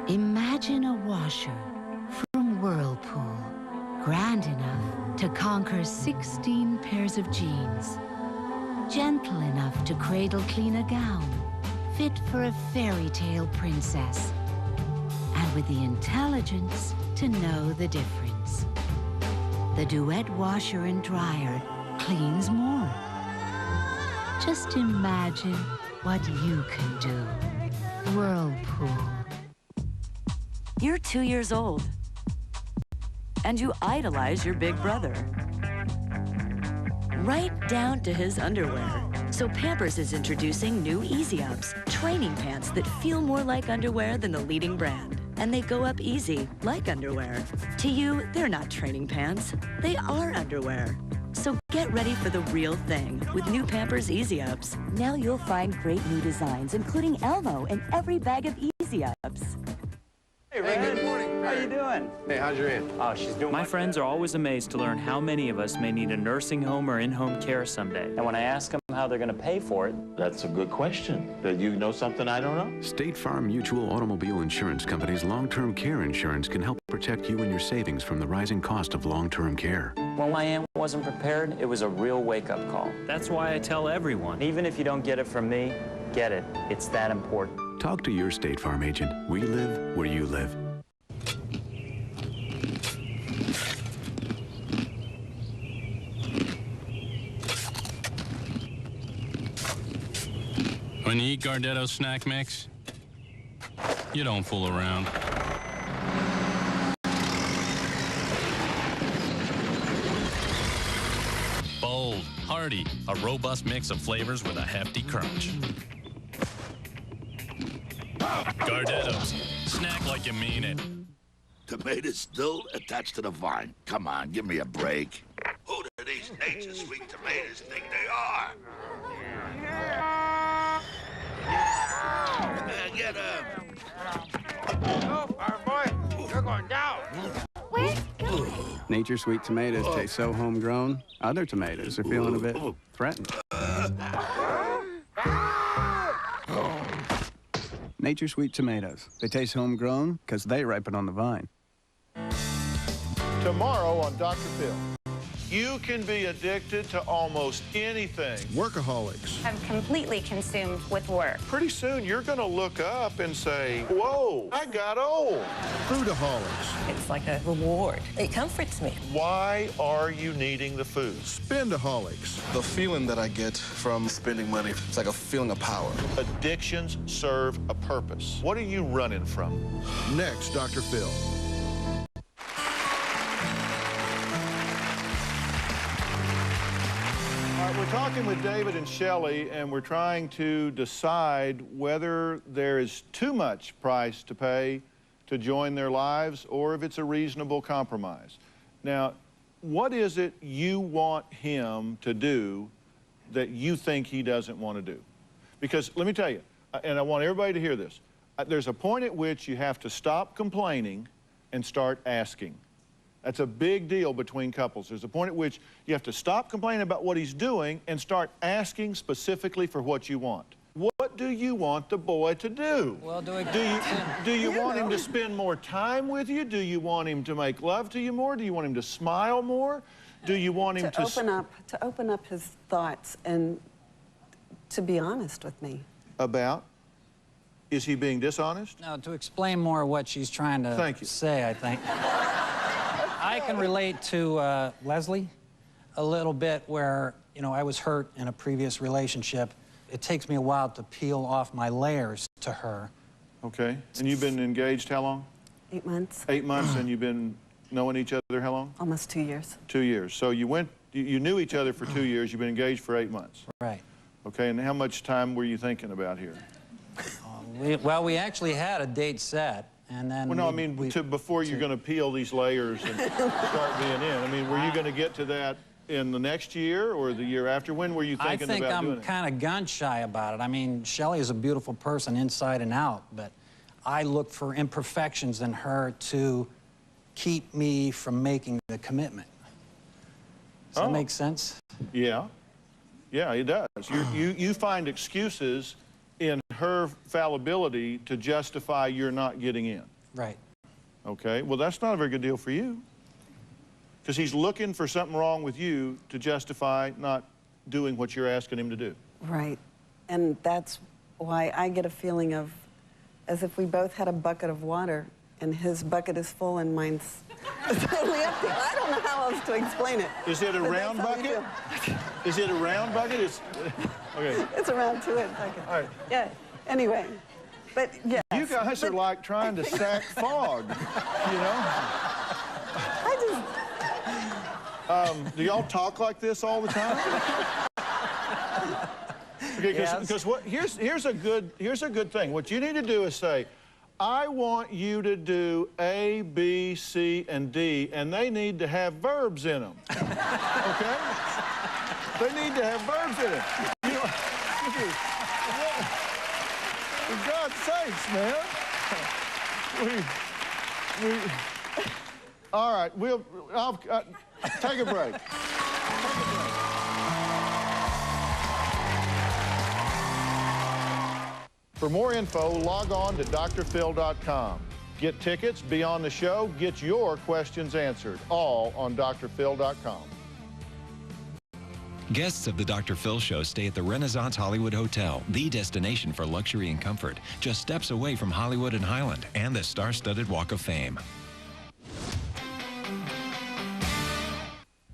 Speaker 4: Imagine a washer from Whirlpool, grand enough to conquer 16 pairs of jeans, gentle enough to cradle clean a gown, fit for a fairy tale princess, and with the intelligence to know the difference. The Duet washer and dryer cleans more. Just imagine what you can do. Whirlpool.
Speaker 5: You're 2 years old, and you idolize your big brother. Right down to his underwear. So Pampers is introducing new Easy Ups, training pants that feel more like underwear than the leading brand. And they go up easy, like underwear. To you, they're not training pants. They are underwear. So get ready for the real thing with new Pampers Easy Ups. Now you'll find great new designs, including Elmo, in every bag of Easy Ups.
Speaker 18: Hey, good morning. How you doing? Hey, how's your aunt? Oh, she's doing
Speaker 19: My friends are always amazed to learn how many of us may need a nursing home or in-home care someday. And when I ask them how they're going to pay for it...
Speaker 26: That's a good question. Do you know something I don't know?
Speaker 20: State Farm Mutual Automobile Insurance Company's long-term care insurance can help protect you and your savings from the rising cost of long-term care.
Speaker 19: When my aunt wasn't prepared, it was a real wake-up call. That's why I tell everyone, even if you don't get it from me, get it. It's that important.
Speaker 20: Talk to your State Farm agent. We live where you live.
Speaker 21: When you eat Gardetto's snack mix, you don't fool around. Bold, hearty, a robust mix of flavors with a hefty crunch. Gardetto's, snack like you mean it.
Speaker 22: Tomatoes still attached to the vine. Come on, give me a break. Who do these nature sweet tomatoes think they are? Get him!
Speaker 24: Oh, our boy, you're going down.
Speaker 4: Where's going?
Speaker 29: Nature Sweet tomatoes taste so homegrown, other tomatoes are feeling a bit threatened. Nature Sweet tomatoes. They taste homegrown because they ripen on the vine.
Speaker 1: Tomorrow on Dr. Phil. You can be addicted to almost anything. Workaholics.
Speaker 30: I'm completely consumed with work.
Speaker 1: Pretty soon you're going to look up and say, whoa, I got old. Foodaholics.
Speaker 30: It's like a reward. It comforts me.
Speaker 1: Why are you needing the food? Spendaholics.
Speaker 31: The feeling that I get from spending money, it's like a feeling of power.
Speaker 1: Addictions serve a purpose. What are you running from? Next, Dr. Phil. We're talking with David and Shelly, and we're trying to decide whether there is too much price to pay to join their lives or if it's a reasonable compromise. Now, what is it you want him to do that you think he doesn't want to do? Because let me tell you, and I want everybody to hear this, there's a point at which you have to stop complaining and start asking. That's a big deal between couples. There's a point at which you have to stop complaining about what he's doing and start asking specifically for what you want. What do you want the boy to do?
Speaker 15: Well,
Speaker 1: do you want him to spend more time with you? Do you want him to make love to you more? Do you want him to smile more? Do you want him
Speaker 12: to open up his thoughts and to be honest with me?
Speaker 1: About? Is he being dishonest?
Speaker 15: No, to explain more what she's trying to say, I think. I can relate to Leslie a little bit where, you know, I was hurt in a previous relationship. It takes me a while to peel off my layers to her.
Speaker 1: Okay. And you've been engaged how long?
Speaker 12: 8 months.
Speaker 1: 8 months, and you've been knowing each other how long?
Speaker 12: Almost 2 years.
Speaker 1: 2 years. So you knew each other for 2 years. You've been engaged for 8 months.
Speaker 15: Right.
Speaker 1: Okay, and how much time were you thinking about here?
Speaker 15: We actually had a date set, and then...
Speaker 1: Well, no, I mean, before you're going to peel these layers and start being in. I mean, were you going to get to that in the next year or the year after? When were you thinking about doing it?
Speaker 15: I think I'm kind of gun-shy about it. I mean, Shelly is a beautiful person inside and out, but I look for imperfections in her to keep me from making the commitment. Does that make sense?
Speaker 1: Yeah. Yeah, it does. You find excuses in her fallibility to justify you're not getting in.
Speaker 15: Right.
Speaker 1: Okay, well, that's not a very good deal for you. Because he's looking for something wrong with you to justify not doing what you're asking him to do.
Speaker 12: Right. And that's why I get a feeling of as if we both had a bucket of water and his bucket is full and mine's totally empty. I don't know how else to explain it.
Speaker 1: Is it a round bucket? Is it a round bucket? Okay.
Speaker 12: It's a round 2-inch bucket.
Speaker 1: All right.
Speaker 12: Yeah. Anyway, but yeah.
Speaker 1: You guys are like trying to sack fog, you know? Do y'all talk like this all the time? Okay, because here's a good thing. What you need to do is say, I want you to do A, B, C, and D, and they need to have verbs in them. Okay? They need to have verbs in it. You know, for God's sakes, man. All right, I'll take a break. For more info, log on to drphil.com. Get tickets, be on the show, get your questions answered, all on drphil.com.
Speaker 3: Guests of the Dr. Phil Show stay at the Renaissance Hollywood Hotel, the destination for luxury and comfort, just steps away from Hollywood and Highland and the star-studded Walk of Fame.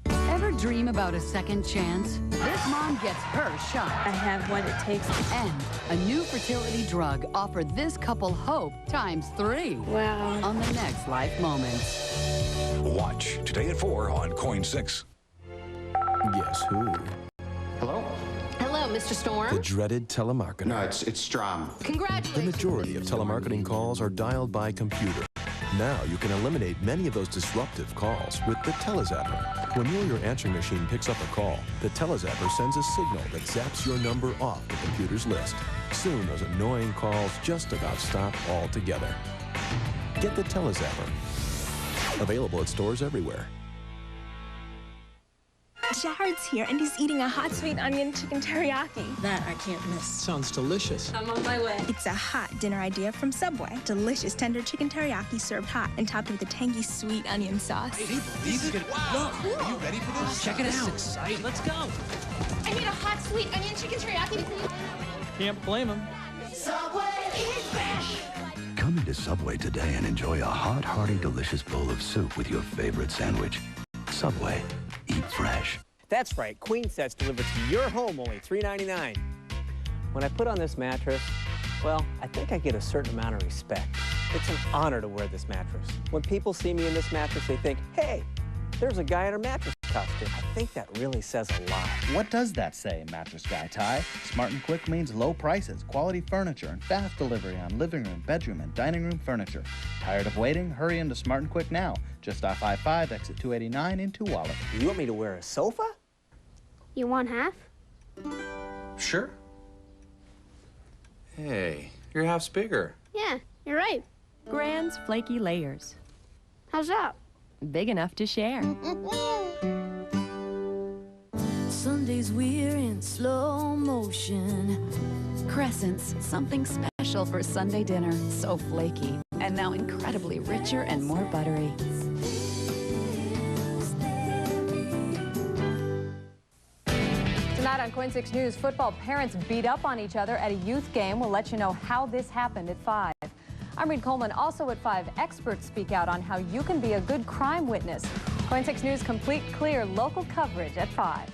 Speaker 4: Ever dream about a second chance? This mom gets her shot. I have what it takes. And a new fertility drug offered this couple hope ×3. Wow. On the next Life Moments.
Speaker 6: Watch today at 4 on KOIN 6.
Speaker 7: Guess who?
Speaker 8: Hello? Hello, Mr. Storm?
Speaker 7: The dreaded telemarketer.
Speaker 8: No, it's Strom.
Speaker 7: Congratulations. The majority of telemarketing calls are dialed by computer. Now you can eliminate many of those disruptive calls with the Telezapper. When you or your answering machine picks up a call, the Telezapper sends a signal that zaps your number off the computer's list. Soon those annoying calls just about stop altogether. Get the Telezapper. Available at stores everywhere.
Speaker 13: Jared's here, and he's eating a hot sweet onion chicken teriyaki.
Speaker 14: That I can't miss.
Speaker 7: Sounds delicious.
Speaker 14: I'm on my way.
Speaker 13: It's a hot dinner idea from Subway. Delicious tender chicken teriyaki served hot and topped with a tangy sweet onion sauce.
Speaker 14: Hey, these are good. Wow.
Speaker 13: Cool.
Speaker 14: Are you ready for this?
Speaker 7: Check it out. This is exciting. Let's go.
Speaker 13: I need a hot sweet onion chicken teriyaki.
Speaker 7: Can't blame him.
Speaker 13: Subway, eat fresh.
Speaker 16: Come into Subway today and enjoy a hot, hearty, delicious bowl of soup with your favorite sandwich. Subway, eat fresh.
Speaker 2: That's right, Queen sets delivered to your home only $3.99. When I put on this mattress, well, I think I get a certain amount of respect. It's an honor to wear this mattress. When people see me in this mattress, they think, hey, there's a guy in a mattress costume. I think that really says a lot.
Speaker 17: What does that say, Mattress Guy Ty? Smart and quick means low prices, quality furniture, and fast delivery on living room, bedroom, and dining room furniture. Tired of waiting? Hurry into Smart and Quick now. Just off I-5, exit 289 in Tuwalla.
Speaker 2: You want me to wear a sofa?
Speaker 13: You want half?
Speaker 26: Sure. Hey, your half's bigger.
Speaker 13: Yeah, you're right.
Speaker 23: Grand's flaky layers.
Speaker 13: How's that?
Speaker 23: Big enough to share.
Speaker 4: Sundays we're in slow motion. Crescent's something special for Sunday dinner. So flaky, and now incredibly richer and more buttery.
Speaker 5: Tonight on KOIN 6 News, football parents beat up on each other at a youth game. We'll let you know how this happened at 5. I'm Reed Coleman. Also at 5, experts speak out on how you can be a good crime witness. KOIN 6 News complete, clear local coverage at 5.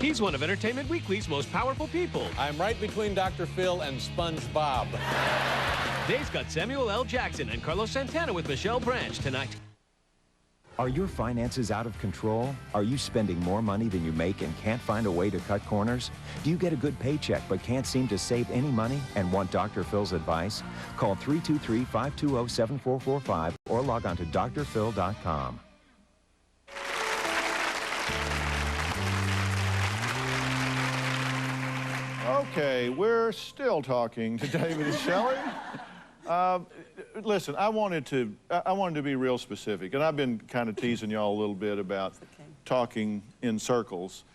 Speaker 9: He's one of Entertainment Weekly's most powerful people.
Speaker 10: I'm right between Dr. Phil and SpongeBob.
Speaker 9: Dave's got Samuel L. Jackson and Carlos Santana with Michelle Branch tonight.
Speaker 11: Are your finances out of control? Are you spending more money than you make and can't find a way to cut corners? Do you get a good paycheck but can't seem to save any money and want Dr. Phil's advice? Call 323-520-7445 or log on to drphil.com.
Speaker 1: Okay, we're still talking to David and Shelly. Listen, I wanted to be real specific, and I've been kind of teasing y'all a little bit about talking in circles,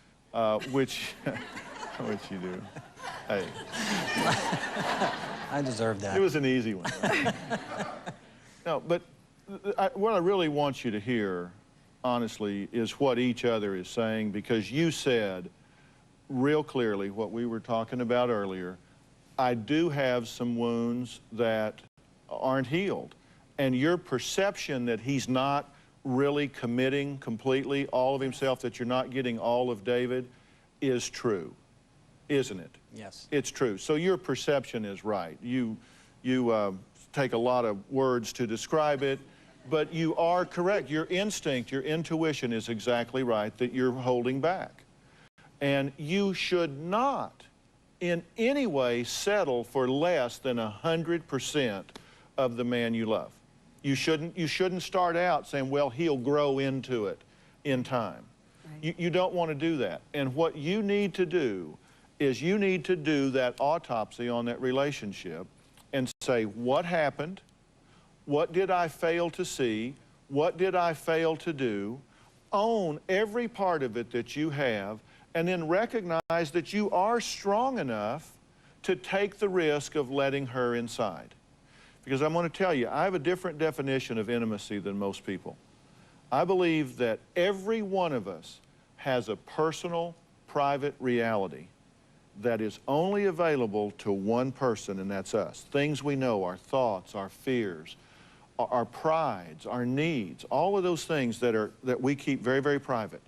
Speaker 1: which you do. Hey.
Speaker 15: I deserve that.
Speaker 1: It was an easy one. No, but what I really want you to hear, honestly, is what each other is saying, because you said real clearly what we were talking about earlier. I do have some wounds that aren't healed. And your perception that he's not really committing completely all of himself, that you're not getting all of David, is true, isn't it?
Speaker 15: Yes.
Speaker 1: It's true. So your perception is right. You take a lot of words to describe it, but you are correct. Your instinct, your intuition is exactly right, that you're holding back. And you should not in any way settle for less than 100% of the man you love. You shouldn't start out saying, well, he'll grow into it in time. Right. You don't want to do that. And what you need to do is you need to do that autopsy on that relationship and say, what happened? What did I fail to see? What did I fail to do? Own every part of it that you have, and then recognize that you are strong enough to take the risk of letting her inside. Because I'm going to tell you, I have a different definition of intimacy than most people. I believe that every one of us has a personal, private reality that is only available to one person, and that's us. Things we know, our thoughts, our fears, our prides, our needs, all of those things that we keep very, very private.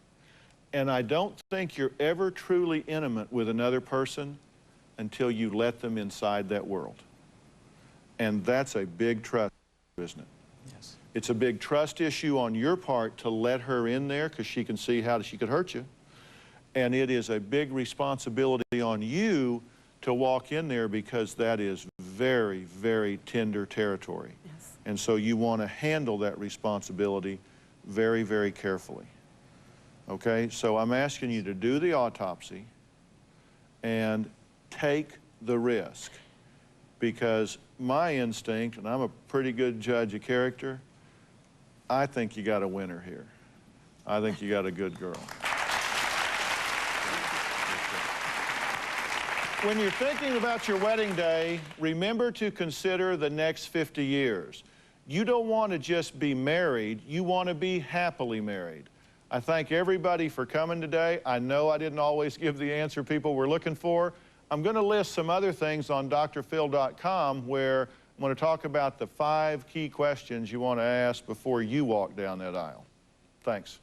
Speaker 1: And I don't think you're ever truly intimate with another person until you let them inside that world. And that's a big trust, isn't it?
Speaker 15: Yes.
Speaker 1: It's a big trust issue on your part to let her in there because she can see how she could hurt you. And it is a big responsibility on you to walk in there because that is very, very tender territory. Yes. And so you want to handle that responsibility very, very carefully. Okay, so I'm asking you to do the autopsy and take the risk, because my instinct, and I'm a pretty good judge of character, I think you got a winner here. I think you got a good girl. When you're thinking about your wedding day, remember to consider the next 50 years. You don't want to just be married, you want to be happily married. I thank everybody for coming today. I know I didn't always give the answer people were looking for. I'm going to list some other things on drphil.com where I'm going to talk about the 5 key questions you want to ask before you walk down that aisle. Thanks.